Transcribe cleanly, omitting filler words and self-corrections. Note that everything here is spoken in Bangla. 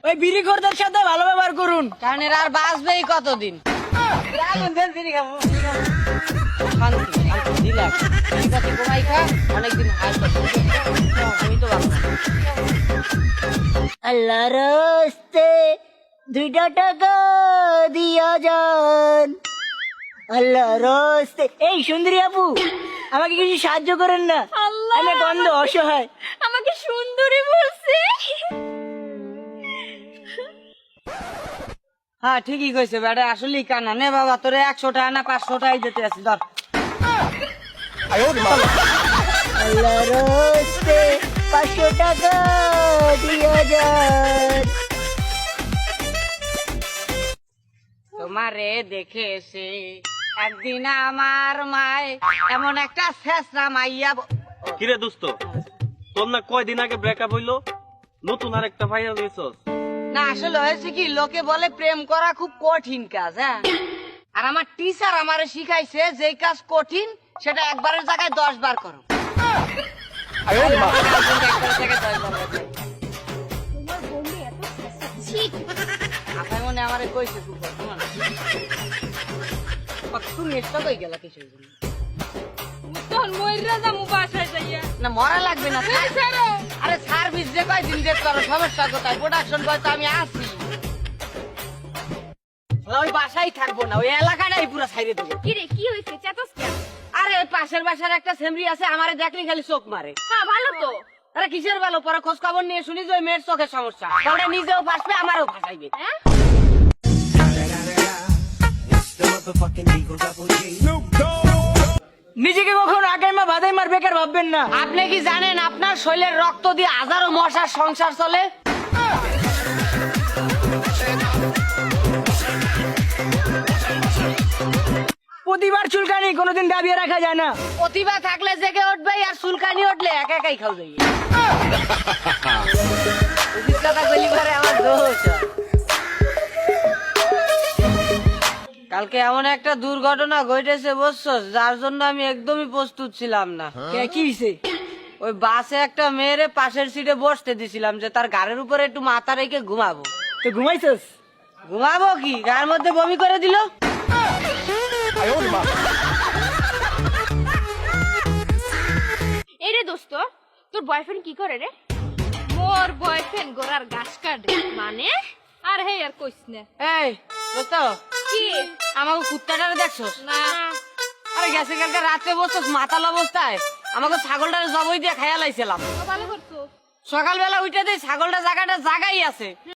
ওই বিড়ি খোরদের সাথে ভালো ব্যবহার করুন, কারণ এরা আর বাঁচবেই কতদিন। শান্তি, শান্তি, relax। ঠিক আছে, ঘুমাই খা, অনেকদিন আমি তো ভাবনা আল্লাহ রাস্তে 2টা টাকা দিয়া যান, আল্লাহ রাস্তে। এই সুন্দরী আপু, আমাকে কিছু সাহায্য করেন না, আল্লাহ, আমি গন্ধ অসহায়। আমাকে সুন্দরী বলছে। হ্যাঁ ঠিকই কইছে বেটা, আসলেই কানা। নে বাবা, তোরে 100 টাকা না 500 টাকাই দিতে আছি, ধর। আল্লাহ রাস্তে 500 টাকা দিয়া যান। তোমারে দেখে এসে একদিন আমার মায় এমন একটা শেষরা মাইয়া কিরে দোস্ত, তোর না কয়দিন আগে ব্রেকআপ হইলো, নতুন আর একটা ভাইয়া লইছস? না, আসলে হয়েছে কি, লোকে বলে প্রেম করা খুব কঠিন কাজ, হ্যাঁ। আর আমার টিচার আমারে শিখাইছে যে কাজ কঠিন সেটা একবারের জায়গায় 10 বার করো। আপনার মনে আমারে কইছে খুব তুমি এসটা কই গেলা কিসের জন্য? তখন মইরা যামু বাসায় যাইয়া। না মরা লাগবে না। আরে সার্ভিস যে কয়দিন ডেট করো, সমস্যা কোথায়? প্রোডাকশন কয় তো আমি আসি, ওই বাসায় থাকবো না, ওই এলাকাটাই পুরো ছাইরে দেবো। কি রে, কি হইছে? চেতস কেন? আরে ওই পাশের বাসার একটা সেমরি আছে, আমারে দেখলে খালি চোখ মারে। হ্যাঁ, ভালো তো। আরে কিসের ভালো? পরে খোঁজ খবর নিয়ে শুনি যে ওই মেয়ের চোখের সমস্যা, তাহলে নিজেও ফাঁসবে আমারও ফাঁসাইবে। হ্যাঁ, নিজেকে কখনো আগাই মা বাদাই মার বেকার ভাববেন না। আপনি কি জানেন আপনার শরীরের রক্ত দিয়ে হাজারো মশার সংসার চলে? প্রতিবার চুলকানি কোনোদিন দাবিয়ে রাখা যায় না। প্রতিভা থাকলে জেগে উঠবে, আর চুলকানি উঠলে একা একাই খাও যাই। কথা বলি পরে আমার দোষ। কালকে এমন একটা দুর্ঘটনা ঘটেছে বুঝছস, যার জন্য আমি একদমই প্রস্তুত ছিলাম না। কি হইছে? ওই বাসে একটা মেয়েরে পাশের সিটে বসতে দিছিলাম যে তার গাড়ির উপরে একটু মাথা রেখে ঘুমাবো। তো ঘুমাইছস? ঘুমাবো কি, গায়ের মধ্যে বমি করে দিল। এই রে দোস্ত, তোর বয়ফ্রেন্ড কি করে রে? মোর বয়ফ্রেন্ড গোরার ঘাস কাটে। মানে? আর হে আর কইস না। এই দোস্ত, কি? আমাকে কুত্তাটারে দেখছস? না। আরে গেছে কালকে রাত্রে বসছস মাতাল অবস্থায়, আমাকে ছাগলটারে জবই দিয়ে খাইয়া লাইছিলাম। ভালো করছো। সকালবেলা উঠে দেই ছাগলটা জায়গাটা জাগাই আছে।